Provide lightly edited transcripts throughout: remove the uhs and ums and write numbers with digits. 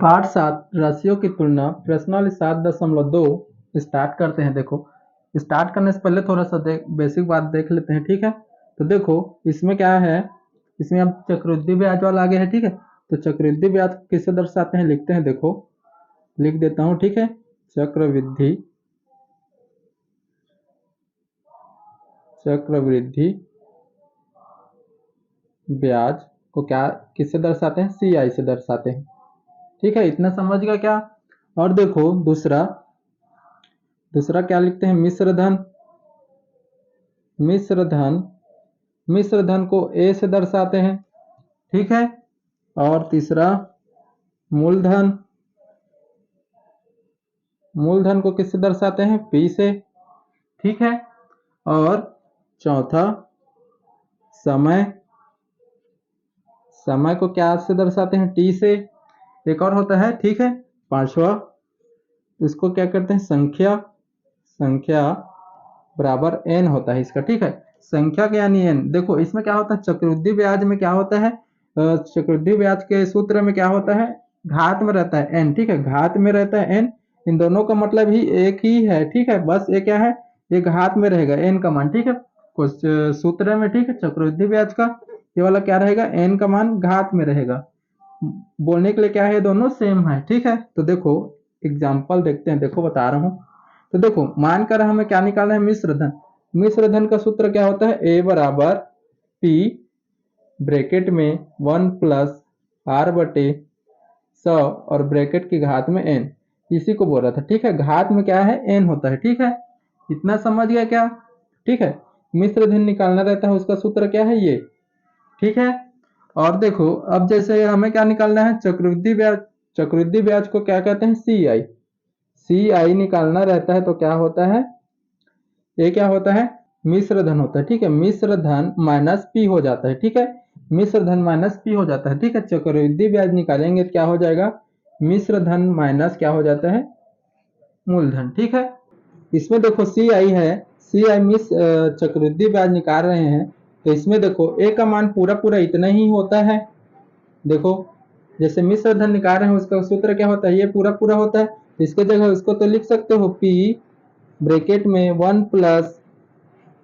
पाठ 7 राशियों की तुलना प्रश्नावली 7.2 स्टार्ट करते हैं। देखो स्टार्ट करने से पहले थोड़ा सा बेसिक बात देख लेते हैं, ठीक है। तो देखो इसमें क्या है, इसमें अब चक्रवृद्धि ब्याज वाला आगे है, ठीक है। तो चक्रवृद्धि ब्याज किससे दर्शाते हैं, लिखते हैं, देखो लिख देता हूं, ठीक है। चक्रवृद्धि ब्याज को क्या किससे दर्शाते हैं, CI से दर्शाते हैं, ठीक है। इतना समझ गया क्या। और देखो दूसरा क्या लिखते हैं, मिश्र धन को A से दर्शाते हैं, ठीक है। और तीसरा मूलधन को किससे दर्शाते हैं, P से, ठीक है। और चौथा समय को क्या से दर्शाते हैं, T से। एक और होता है, ठीक है। पांचवा इसको क्या करते हैं, संख्या बराबर n होता है इसका, ठीक है। संख्या के यानी n। देखो इसमें क्या होता है, चक्रवृद्धि ब्याज में क्या होता है, चक्रवृद्धि ब्याज के सूत्र में क्या होता है, घात में रहता है n, ठीक है। घात में रहता है n, इन दोनों का मतलब ही एक ही है, ठीक है। बस ये क्या है, ये घात में रहेगा n का मान, ठीक है। कुछ सूत्र में, ठीक है, चक्रवृद्धि ब्याज का ये वाला क्या रहेगा, n का मान घात में रहेगा। बोलने के लिए क्या है, दोनों सेम है, ठीक है। तो देखो एग्जाम्पल देखते हैं, देखो बता रहा हूं। तो देखो मानकर हमें क्या निकालना है, मिश्र धन का सूत्र क्या होता है, A बराबर P ब्रैकेट में 1 प्लस R बटे 100 और ब्रैकेट की घात में n, इसी को बोल रहा था, ठीक है। घात में क्या है, n होता है, ठीक है। इतना समझ गया क्या, ठीक है। मिश्र धन निकालना रहता है, उसका सूत्र क्या है, ये, ठीक है। और देखो अब जैसे हमें क्या निकालना है, चक्रवृद्धि ब्याज को क्या कहते हैं, CI निकालना रहता है। तो क्या होता है, ये क्या होता है, मिश्र धन होता है, ठीक है। मिश्र धन माइनस P हो जाता है, ठीक है। मिश्र धन माइनस P हो जाता है, ठीक है। चक्रवृद्धि ब्याज निकालेंगे तो क्या हो जाएगा, मिश्र धन माइनस क्या हो जाता है, मूलधन, ठीक है। इसमें देखो CI है, CI चक्रवृद्धि ब्याज निकाल रहे हैं, तो इसमें देखो A का मान पूरा पूरा इतना ही होता है। देखो जैसे मिश्र धन निकाल रहे हैं, उसका सूत्र क्या होता है, ये पूरा पूरा होता है। इसके जगह उसको तो लिख सकते हो P ब्रैकेट में 1 प्लस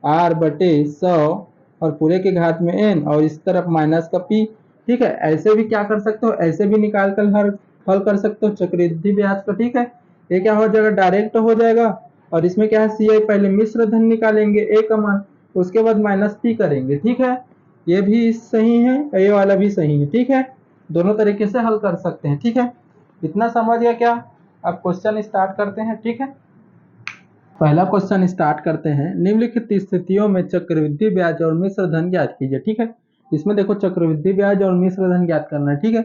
R बटे 100 और पूरे के घात में n और इस तरफ माइनस का P, ठीक है। ऐसे भी क्या कर सकते हो, ऐसे भी निकाल कर हल कर सकते हो चक्रवृद्धि ब्याज का, ठीक है। ये क्या हो जाएगा, डायरेक्ट हो जाएगा। और इसमें क्या है, CI पहले मिश्र धन निकालेंगे A का मान, उसके बाद माइनस P करेंगे, ठीक है। ये भी सही है, ये वाला भी सही है, ठीक है। दोनों तरीके से हल कर सकते हैं, ठीक है। इतना समझ गया क्या। अब क्वेश्चन स्टार्ट करते हैं, ठीक है। पहला क्वेश्चन स्टार्ट करते हैं। निम्नलिखित स्थितियों में चक्रवृद्धि ब्याज और मिश्र धन ज्ञात कीजिए, ठीक है। इसमें देखो चक्रवृद्धि ब्याज और मिश्र धन ज्ञात करना है, ठीक है।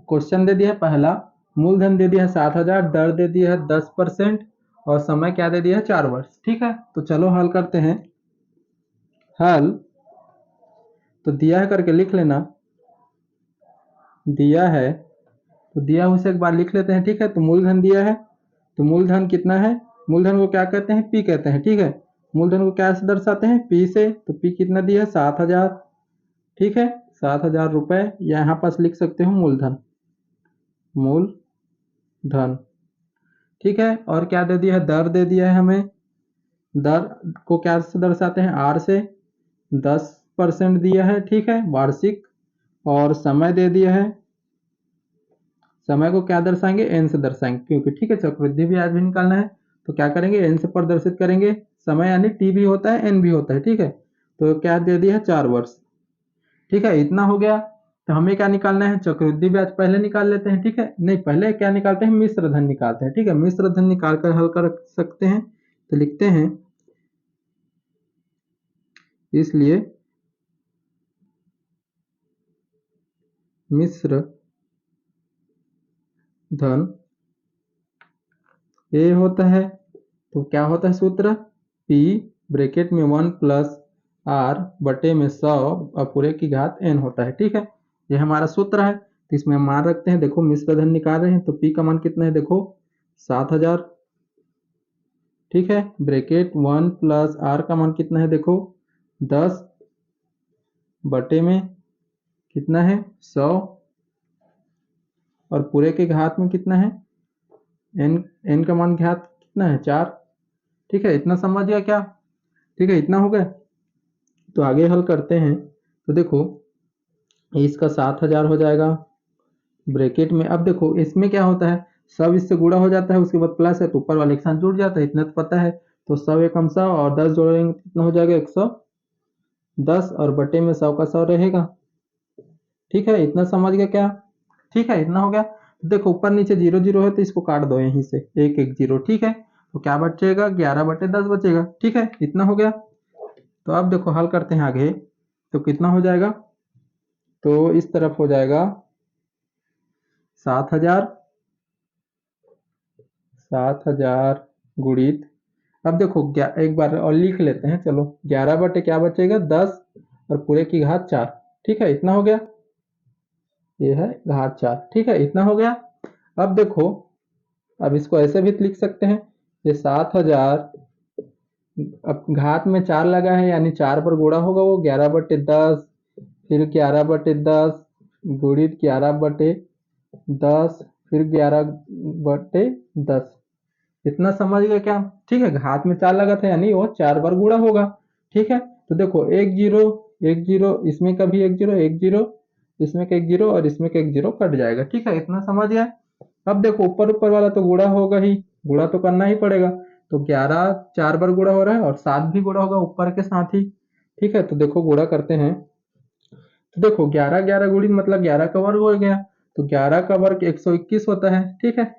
क्वेश्चन दे दिया है, पहला मूलधन दे दिया है 7,000, दर दे दिया है 10% और समय क्या दे दिया है, 4 वर्ष, ठीक है। तो चलो हल करते हैं। हल तो दिया है करके लिख लेना, दिया है तो दिया उसे एक बार लिख लेते हैं, ठीक है। तो मूलधन दिया है, तो मूलधन कितना है, मूलधन को क्या कहते हैं, P कहते हैं, ठीक है। मूलधन को क्या से दर्शाते हैं, P से। तो P कितना दिया है, 7,000, ठीक है। 7,000 रुपए यहाँ पास लिख सकते हो मूलधन, ठीक है। और क्या दे दिया है, दर दे दिया है हमें। दर को क्या से दर्शाते हैं, R से। 10% दिया है, ठीक है, वार्षिक। और समय दे दिया है, समय को क्या दर्शाएंगे, n से दर्शाएंगे, क्योंकि ठीक है चक्रवृद्धि ब्याज भी निकालना है। तो क्या करेंगे, n से प्रदर्शित करेंगे। समय यानी T भी होता है, n भी होता है, ठीक है। तो क्या दे दिया है, 4 वर्ष, ठीक है। इतना हो गया। तो हमें क्या निकालना है, चक्रवृद्धि ब्याज पहले निकाल लेते हैं, ठीक है। नहीं, पहले क्या निकालते हैं, मिश्र धन निकालते हैं, ठीक है। मिश्र धन निकाल कर हल कर सकते हैं। तो लिखते हैं, इसलिए मिश्र धन A होता है। तो क्या होता है सूत्र, P ब्रैकेट में 1 प्लस R बटे में 100 और पूरे की घात n होता है, ठीक है। ये हमारा सूत्र है। तो इसमें हम मान रखते हैं, देखो मिश्र धन निकाल रहे हैं, तो P का मान कितना है, देखो 7,000, ठीक है। ब्रैकेट 1 प्लस R का मान कितना है, देखो 10 बटे में कितना है, 100 और पूरे के घात में कितना है, n का मान घात कितना है 4। ठीक है, इतना समझ गया क्या? ठीक है, इतना हो गया। तो आगे हल करते हैं। तो देखो इसका 7000 हो जाएगा ब्रैकेट में। अब देखो इसमें क्या होता है, सब इससे गुणा हो जाता है, उसके बाद प्लस है तो ऊपर वाले के साथ जुड़ जाता है, इतना तो पता है। तो 100 एकम 100 और 10 जोड़ेंगे कितना हो जाएगा 110 और बटे में 100 का 100 रहेगा। ठीक है, इतना समझ गया क्या? ठीक है, इतना हो गया। देखो ऊपर नीचे 0 0 है तो इसको काट दो यहीं से, 1 1 0। ठीक है, तो क्या बचेगा 11 बटे 10 बचेगा। ठीक है, इतना हो गया। तो अब देखो हल करते हैं आगे, तो कितना हो जाएगा, तो इस तरफ हो जाएगा 7000 गुणित, अब देखो एक बार और लिख लेते हैं, चलो 11 बटे क्या बचेगा 10 और पूरे की घात 4। ठीक है, इतना हो गया, ये है घात 4। ठीक है, इतना हो गया। अब देखो अब इसको ऐसे भी लिख सकते हैं, ये 7000, अब घात में 4 लगा है यानी 4 पर गुणा होगा वो 11 बटे 10, फिर 11 बटे 10 गुणित 11 बटे 10, फिर 11 बटे 10। इतना समझ गए क्या? ठीक है, घात में 4 लगा था यानी वो 4 बार गुणा होगा। ठीक है, तो देखो 1 0 1 0, इसमें का भी 1 0 1 0, इसमें का 1 0 और इसमें का 1 0 कट जाएगा। ठीक है, इतना समझ गया। अब देखो ऊपर ऊपर वाला तो गुणा होगा ही, गुणा तो करना ही पड़ेगा। तो 11 4 बार गुणा हो रहा है और 7 भी गुणा होगा ऊपर के साथ ही। ठीक है, तो देखो गुणा करते हैं। तो देखो 11 11 गुणित मतलब 11 का वर्ग हो गया, तो 11 का वर्ग 121 होता है। ठीक है,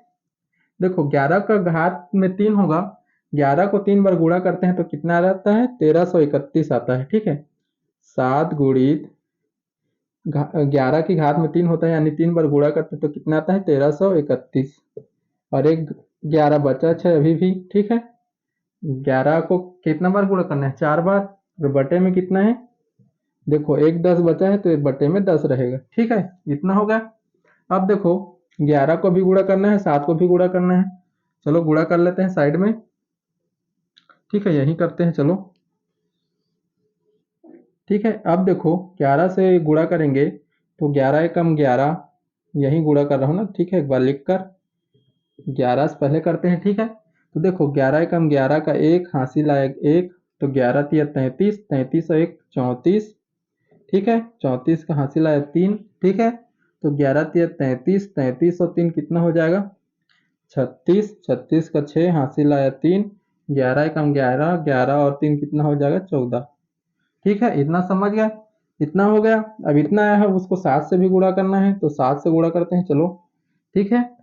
देखो 11 का घात में 3 होगा, 11 को 3 बार गुणा करते हैं तो कितना आता है 1331 आता है। ठीक है, 7 गुणित 11 की घात में 3 होता है यानी 3 बार गुणा करते हैं तो कितना आता है 1331, और एक 11 बचा है अभी भी। ठीक है, 11 को कितना बार गुणा करना है 4 बार, और बटे में कितना है, देखो एक 10 बचा है तो एक बटे में 10 रहेगा। ठीक है, इतना हो गया। अब देखो 11 को भी गुणा करना है, 7 को भी गुणा करना है, चलो गुणा कर लेते हैं साइड में। ठीक है, यही करते हैं चलो। ठीक है, अब देखो 11 से गुणा करेंगे तो 11 एकम 11, यही गुणा कर रहा हूँ ना। ठीक है, एक बार लिख कर 11 से पहले करते हैं। ठीक है, तो देखो 11 एकम 11 का एक हासिल आया 1, तो 11 तिया 33, 33 और 1 34। ठीक है, 34 का हासिल आया 3। ठीक है, तो 11 तिया 33, 33 और 3 कितना हो जाएगा 36, 36 का 6 हासिल आया 3, 11 एकम 11, 11 और 3 कितना हो जाएगा 14। ठीक है, इतना समझ गया, इतना हो गया। अब इतना आया है उसको 7 से भी गुणा करना है तो 7 से गुणा करते हैं चलो। ठीक है,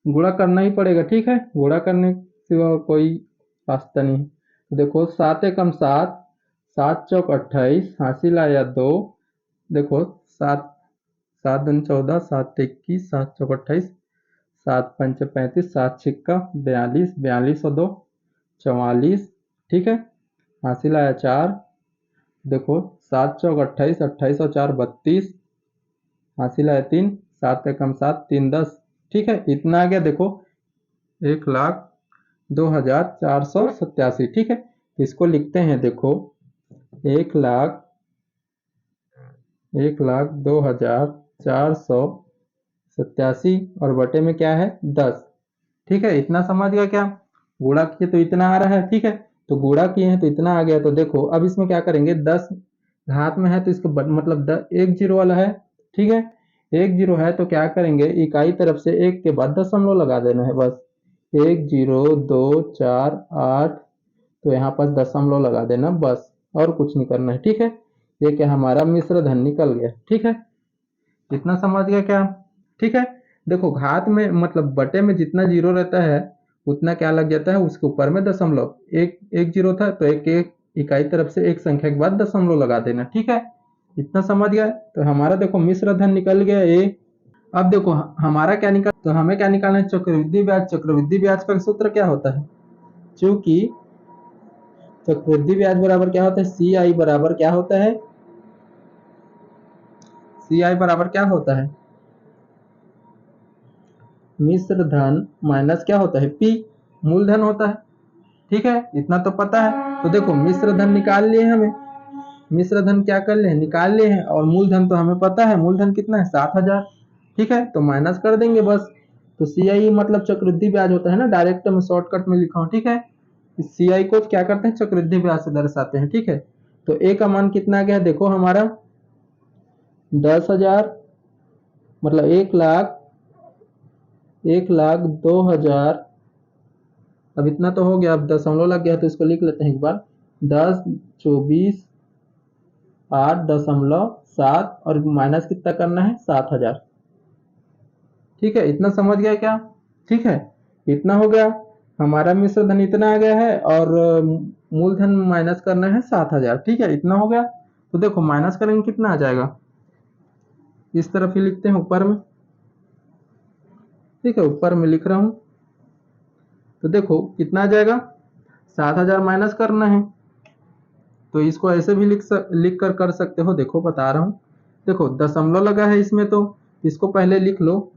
गुणा करना ही पड़ेगा। ठीक है, गुणा करने के सिवा कोई रास्ता नहीं। तो देखो 7 एकम 7, 7 चौक 28 हासिल आया 2। देखो 7 7 दूनी 14, 7 21, 7 चौक 28, 7 पंच 35, 7 छिक्का 42, 42 और 2 44। ठीक है, हासिल आया 4। देखो 7 चौक 28, 28 और 4 32, हासिल आया 3, 7 एकम 7, 3 10। ठीक है, इतना आ गया देखो 1,02,487। ठीक है, इसको लिखते हैं देखो 1,02,487 और बटे में क्या है 10। ठीक है, इतना समझ गया क्या? गुणा किए तो इतना आ रहा है। ठीक है, तो गुणा किए हैं तो इतना आ गया। तो देखो अब इसमें क्या करेंगे, 10 घात में है तो इसको मतलब 1 जीरो वाला है। ठीक है, 1 जीरो है तो क्या करेंगे, इकाई तरफ से 1 के बाद दशमलव लगा देना है बस। 1 0 2 4 8, तो यहाँ पर दशमलव लगा देना बस, और कुछ नहीं करना है। ठीक है, ये क्या हमारा मिश्र धन निकल गया। ठीक है, इतना समझ गया क्या? ठीक है, देखो घात में मतलब बटे में जितना जीरो रहता है उतना क्या लग जाता है उसके ऊपर में दशमलव। एक एक जीरो था तो एक एक इकाई तरफ से एक संख्या के बाद दशमलव लगा देना। ठीक है, इतना समझ गया। तो हमारा देखो मिश्र धन निकल गया ए। अब देखो हमारा क्या निकल, तो हमें क्या निकालना है चक्रवृद्धि ब्याज। चक्रवृद्धि ब्याज का सूत्र क्या होता है, चूंकि चक्रवृद्धि ब्याज बराबर क्या होता है, सी आई बराबर क्या होता है, सी आई बराबर क्या होता है, मिश्र धन माइनस क्या होता है पी, मूलधन होता है। ठीक है, इतना तो पता है। तो देखो मिश्र धन निकाल लिए हमें, मिश्र धन क्या कर ले निकाल लिए हैं, और मूलधन तो हमें पता है, मूलधन कितना है 7000। ठीक है, तो माइनस कर देंगे बस। तो सी आई मतलब चक्रवृद्धि ब्याज होता है ना, डायरेक्ट मैं शॉर्टकट में लिखा हूँ। ठीक है, सी आई को क्या करते हैं, चक्रवृद्धि ब्याज से दर्शाते हैं। ठीक है, तो ए का मान कितना आ गया देखो हमारा 10,000, मतलब 1,00,000, 1,02,000। अब इतना तो हो गया, अब दशमलव लग गया तो इसको लिख लेते हैं एक बार, 10,24,8.7 और माइनस कितना करना है, 7,000। ठीक है, इतना समझ गया क्या? ठीक है, इतना हो गया, हमारा मिश्र धन इतना आ गया है और मूलधन माइनस करना है 7,000। ठीक है, इतना हो गया। तो देखो माइनस करेंगे कितना आ जाएगा, इस तरफ ही लिखते हैं ऊपर में। ठीक है, ऊपर में लिख रहा हूं, तो देखो कितना आ जाएगा, 7,000 माइनस करना है। तो इसको ऐसे भी लिख कर सकते हो, देखो बता रहा हूं। देखो दशमलव लगा है इसमें, तो इसको पहले लिख लो,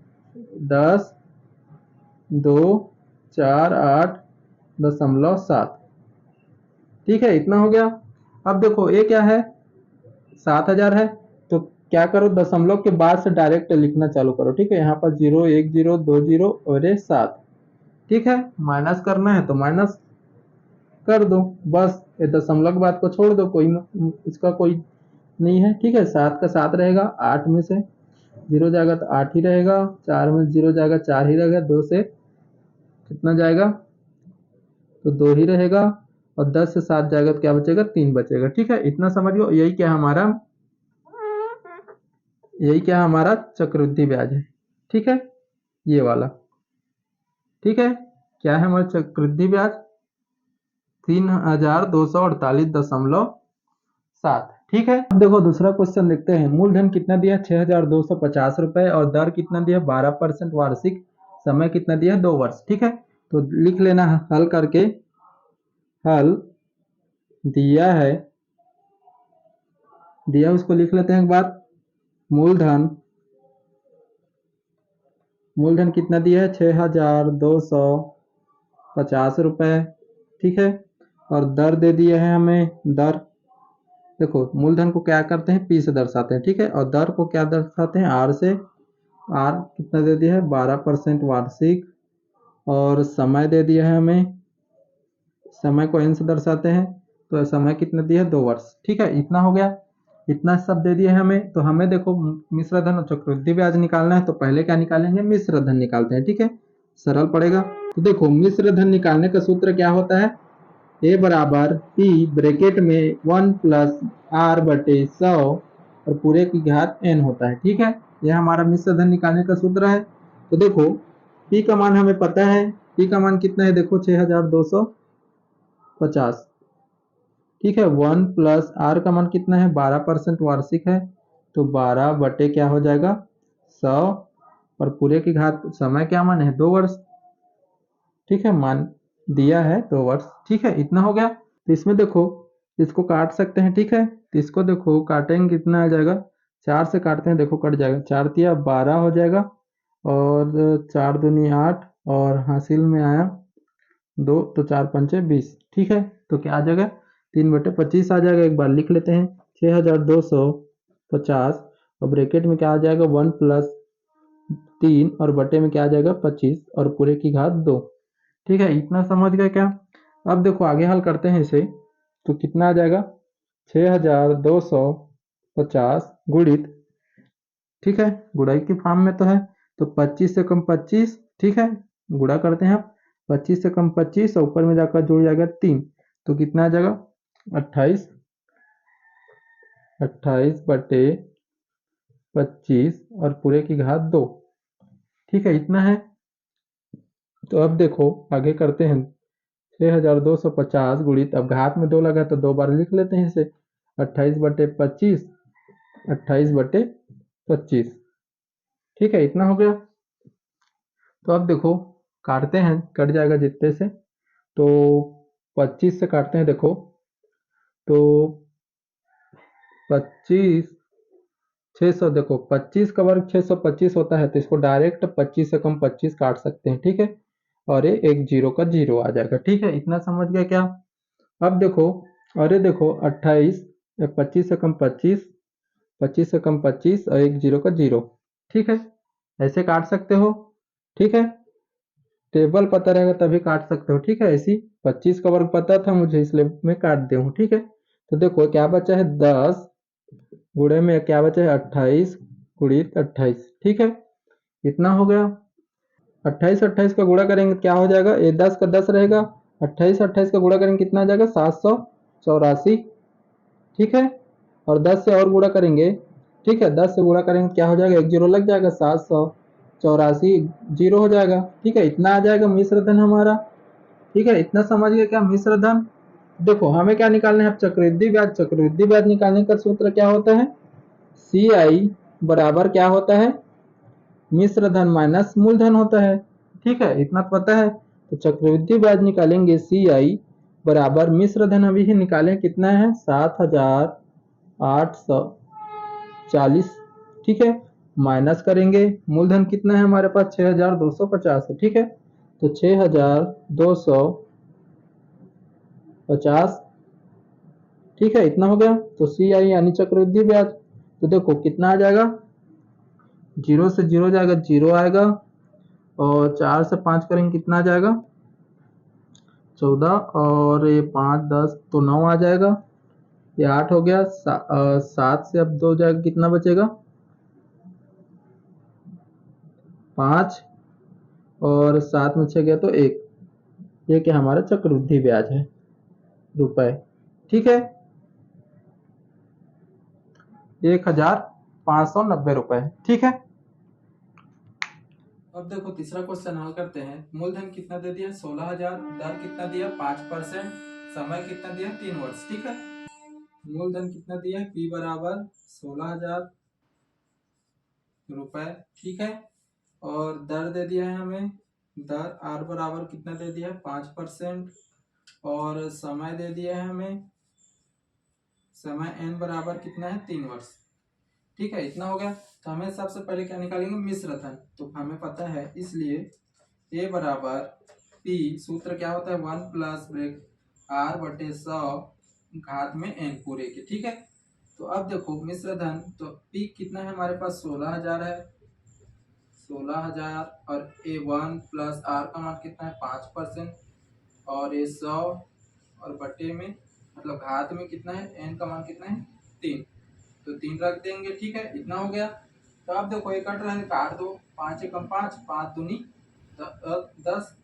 10,2,4,8.7। ठीक है, इतना हो गया। अब देखो ये क्या है, 7,000 है, तो क्या करो, दशमलव के बाद से डायरेक्ट लिखना चालू करो। ठीक है, यहाँ पर 0, 1 0 2 0 और ये 7। ठीक है, माइनस करना है तो माइनस कर दो बस, ये दशमलव के बाद को छोड़ दो, कोई इसका कोई नहीं है। ठीक है, 7 का 7 रहेगा, 8 में से 0 जाएगा तो 8 ही रहेगा, 4 में 0 जाएगा 4 ही रहेगा, 2 से कितना जाएगा, तो 2 ही रहेगा, और 10 से 7 जाएगा तो क्या बचेगा, 3 बचेगा। ठीक है, इतना समझियो, यही क्या हमारा चक्रवृद्धि ब्याज है। ठीक है, ये वाला। ठीक है, क्या है हमारा चक्रवृद्धि ब्याज, 3,248.7। ठीक है, अब देखो दूसरा क्वेश्चन देखते हैं। मूलधन कितना दिया, 6,250 रुपए, और दर कितना दिया, 12% वार्षिक, समय कितना दिया, 2 वर्ष। ठीक है, तो लिख लेना हल करके, हल दिया उसको लिख लेते हैं एक बार। मूलधन मूलधन कितना दिया है, 6,250 रुपए। ठीक है, और दर दे दिए है हमें, दर देखो मूलधन को क्या करते हैं, पी से दर्शाते हैं। ठीक है, और दर को क्या दर्शाते हैं, आर से। आर कितना दे दिया है, 12% वार्षिक, और समय दे दिया है हमें, समय को एन से दर्शाते हैं, तो समय कितना दिया है, 2 वर्ष। ठीक है, इतना हो गया, इतना सब दे दिया है हमें। तो हमें देखो मिश्र धन और चक्रवृद्धि ब्याज निकालना है, तो पहले क्या निकालेंगे, मिश्र धन निकालते हैं। ठीक है, सरल पड़ेगा। तो देखो मिश्र धन निकालने का सूत्र क्या होता है, ए बराबर पी ब्रैकेट में 1 प्लस आर बटे 100 और पूरे की घात एन होता है। ठीक है, यह हमारा मिश्र धन निकालने का सूत्र है। तो देखो पी का मान हमें पता है, पी का मान कितना है, देखो 6,250। ठीक है, 1 प्लस आर का मान कितना है, 12% वार्षिक है, तो 12 बटे क्या हो जाएगा, 100, और पूरे की घात समय क्या मान है, 2 वर्ष। ठीक है, मान दिया है 2 वर्ष। ठीक है, इतना हो गया। तो इसमें देखो इसको काट सकते हैं। ठीक है, तो इसको देखो काटेंगे कितना आ जाएगा, 4 से काटते हैं, देखो कट जाएगा, 4 तिया 12 हो जाएगा, और 4 दूनी 8, और हासिल में आया 2, तो 4 पंचे 20। ठीक है, तो क्या आ जाएगा, 3/25 आ जाएगा। एक बार लिख लेते हैं, 6,250, और ब्रैकेट में क्या आ जाएगा, 1 प्लस 3, और बटे में क्या आ जाएगा, 25, और पूरे की घात 2। ठीक है, इतना समझ गए क्या? अब देखो आगे हल करते हैं इसे, तो कितना आ जाएगा, 6,250 गुणित, ठीक है, गुणाई की फॉर्म में तो है, तो 25 से कम 25। ठीक है, गुणा करते हैं आप, 25 से कम 25, और ऊपर में जाकर जुड़ जाएगा 3, तो कितना आ जाएगा, 28, 28 बटे 25, और पूरे की घात 2। ठीक है, इतना है। तो अब देखो आगे करते हैं, 6,250 गुणित, अब घात में 2 लगा तो 2 बार लिख लेते हैं इसे, 28/25, 28/25। ठीक है, इतना हो गया। तो अब देखो काटते हैं, कट जाएगा जितने से, तो 25 से काटते हैं, देखो तो 25, 600, देखो 25 का वर्ग 625 होता है, तो इसको डायरेक्ट 25 से कम 25 काट सकते हैं। ठीक है, और ये एक जीरो का जीरो आ जाएगा। ठीक है, इतना समझ गया क्या? अब देखो, अरे देखो 28, 25 से कम 25, 25 से कम 25, और एक जीरो का जीरो। ठीक है, ऐसे काट सकते हो, ठीक है। टेबल पता रहेगा तभी काट सकते हो, ठीक है। ऐसी 25 का वर्ग पता था मुझे, इसलिए मैं काट दिया हूँ, ठीक है। तो देखो क्या बचा है, 10 गुणे में क्या बचा है, 28 गुणित 28, ठीक है। इतना हो गया। 28 28 का गुणा करेंगे क्या हो जाएगा, ये 10 का 10 रहेगा, 28 28 का गुणा करेंगे कितना आ जाएगा, 784, ठीक है। और 10 से और गुणा करेंगे, ठीक है, 10 से गुणा करेंगे क्या हो जाएगा, एक जीरो लग जाएगा, 784 जीरो हो जाएगा, ठीक है। इतना आ जाएगा मिश्र धन हमारा, ठीक है। इतना समझ गए क्या मिश्र धन। देखो हमें क्या निकालना है, चक्रवृद्धि ब्याज। चक्रवृद्धि ब्याज निकालने का सूत्र क्या होता है, सी आई बराबर क्या होता है, मिश्र धन माइनस मूलधन होता है, ठीक है। इतना तो पता है। तो चक्रवृद्धि ब्याज निकालेंगे सी आई बराबर मिश्र धन अभी ही निकालें, कितना है, 7,840, ठीक है। माइनस करेंगे मूलधन कितना है हमारे पास, 6,250 है, ठीक है। तो 6,250, ठीक है। इतना हो गया। तो सी आई यानी चक्रवृद्धि ब्याज। तो देखो कितना आ जाएगा, जीरो से जीरो जाएगा, जीरो आएगा, और 4 से 5 करेंगे कितना आ जाएगा, 14, और ये 5 10 तो 9 आ जाएगा, ये 8 हो गया, 7 से अब 2 जाएगा कितना बचेगा, 5, और 7 में 6 गया तो 1। ये क्या हमारा चक्रवृद्धि ब्याज है, रुपए, ठीक है। 1,590 रुपए, ठीक है। अब देखो तीसरा क्वेश्चन हल करते हैं। मूलधन कितना दे दिया, 16,000, दर कितना दिया, 5%, समय कितना दिया, 3 वर्ष, ठीक है। मूलधन कितना दिया, पी बराबर 16,000 रुपए, ठीक है। और दर दे दिया है हमें, दर आर बराबर कितना दे दिया, 5%, और समय दे दिया है हमें, समय एन बराबर कितना है, 3 वर्ष, ठीक है। इतना हो गया। तो हमें सबसे पहले क्या निकालेंगे, मिश्र धन। तो हमें पता है, इसलिए ए बराबर पी, सूत्र क्या होता है, 1 प्लस ब्रेक आर बटे 100 घात में एन पूरे के, ठीक है। तो अब देखो मिश्र धन, तो पी कितना है हमारे पास, 16,000 है, 16,000, और ए 1 प्लस आर का मान कितना है, 5%, और ए 100, और बटे में मतलब घात में कितना है, एन का मान कितना है, 3। तो 3 रख देंगे, ठीक है। इतना हो गया। तो अब देखो एक कट रहा है, काट दो, 5 एकम 5, 5 दूनी 10,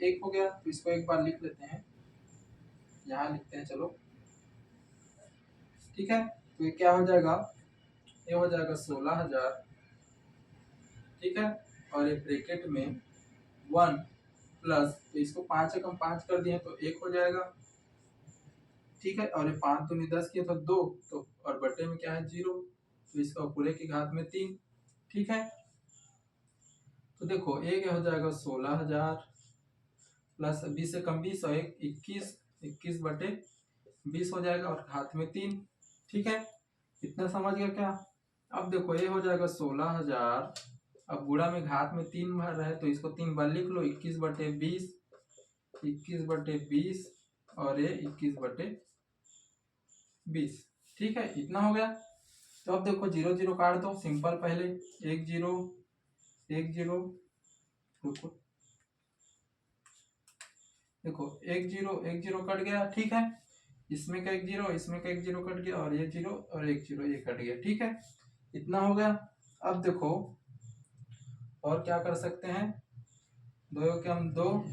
एक हो गया। तो इसको एक बार लिख लेते हैं, यहाँ लिखते हैं, चलो, ठीक है। तो ये क्या हो जाएगा, ये हो जाएगा 16,000, ठीक है। और एक ब्रैकेट में 1 प्लस, तो इसको 5 एकम 5 कर दिए तो 1 हो जाएगा, ठीक है। और ये 5 दूनी 10 किए तो 2, तो और बटे में क्या है, 0, तो इसका पूरे की घात में 3, ठीक है। तो देखो ये क्या हो जाएगा, 16,000 प्लस 20 से कम 20 और 1 21, 21 बटे 20 हो जाएगा, और घात में 3, ठीक है। इतना समझ गया क्या। अब देखो ये हो जाएगा 16,000, अब गुणा में घात में 3 भर रहा है तो इसको 3 बार लिख लो, 21 बटे 20, 21 बटे 20, और ये 21 बटे 20, ठीक है। इतना हो गया। तो अब देखो जीरो जीरो काट दो, सिंपल, पहले 1 0 1 0, रुको, देखो 1 0 कट गया, ठीक है। इसमें का 1 0, इसमें का 1 0 कट गया, और ये 0 और 1 0 ये कट गया, ठीक है। इतना हो गया। अब देखो और क्या कर सकते हैं, दो के हम दो,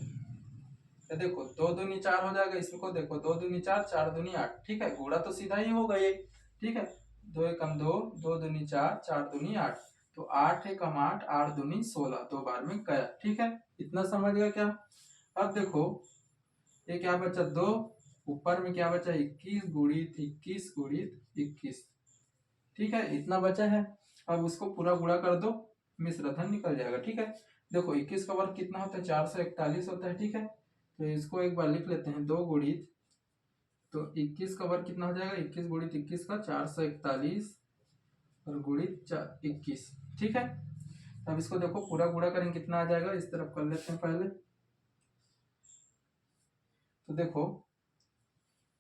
तो देखो 2 दूनी 4 हो जाएगा, इसको देखो 2 दूनी 4, 4 दूनी 8, ठीक है। गुणा तो सीधा ही होगा ये, ठीक है। 2 एकम 2, 2 दूनी 4, 4 दूनी 8, तो 8 एकम 8, 8 दूनी 16, 2 बार में गया, ठीक है। इतना समझ गया क्या। अब देखो ये क्या बचा, 2, ऊपर में क्या बचा, 21 गुणित 21 गुणित 21, ठीक है। इतना बचा है। अब उसको पूरा गुणा कर दो, मिश्र धन निकल जाएगा, ठीक है। देखो 21 का वर्ग कितना होता है, 441 होता है, ठीक है। तो इसको एक बार लिख लेते हैं, 2 गुणित, तो 21 का वर्ग कितना हो जाएगा, 21 गुणित 21 का 441, और गुणित 21, ठीक है। अब इसको देखो पूरा गुणा करेंगे कितना आ जाएगा, इस तरफ कर लेते हैं पहले। तो देखो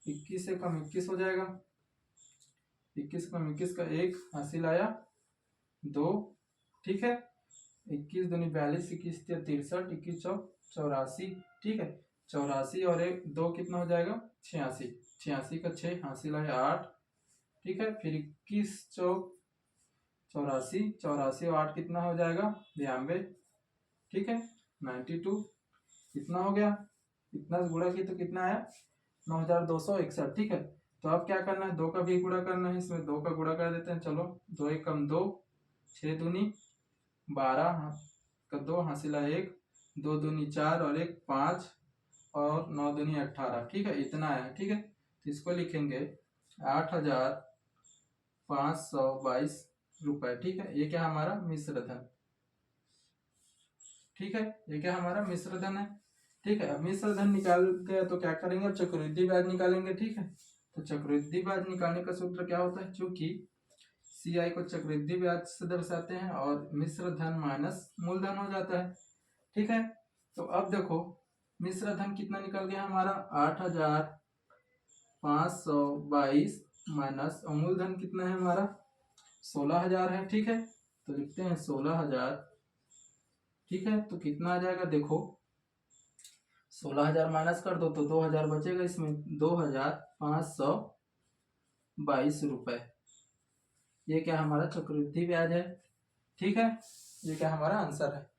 21 से कम 21 हो जाएगा, 21 कम 21 का 1 हासिल आया 2, ठीक है। 21 दूनी 42, 21 तिया 63, 21 चौक 84, ठीक है। 84 और एक 2 कितना हो जाएगा 86, 86 का 6 हासिल है 8, ठीक है। फिर 21 चौक 84, 84 और 8 कितना हो जाएगा 92, ठीक है 92, कितना हो गया, इतना गुणा की तो कितना आया 9261, ठीक है। तो अब क्या करना है, 2 का भी गुणा करना है, इसमें 2 का गुणा कर देते हैं, चलो 2 एक कम 2, 6 दूनी 12 का 2 हासिल है 1, 2 दूनी 4 और 1 5 और 9 दूनी 18, ठीक है इतना है, ठीक है। तो इसको लिखेंगे 8522 रुपए, ठीक है। ये क्या हमारा मिश्र धन, ठीक है, ये क्या हमारा मिश्र धन है, ठीक है। अब मिश्र धन निकाल गया तो क्या करेंगे, अब चक्रवृद्धि ब्याज निकालेंगे, ठीक है। तो चक्रवृद्धि ब्याज निकालने का सूत्र क्या होता है, चूंकि CI को चक्रवृद्धि ब्याज से दर्शाते हैं और मिश्र धन माइनस मूलधन हो जाता है, ठीक है। तो अब देखो मिश्र धन कितना निकल गया हमारा 8522 माइनस मूलधन कितना है हमारा 16000 है, ठीक है। तो लिखते हैं 16000, ठीक है। तो कितना आ जाएगा देखो 16000 माइनस कर दो तो 2000 बचेगा, इसमें 2522 रुपए, ये क्या हमारा चक्रवृद्धि ब्याज है, ठीक है। ये क्या हमारा आंसर है।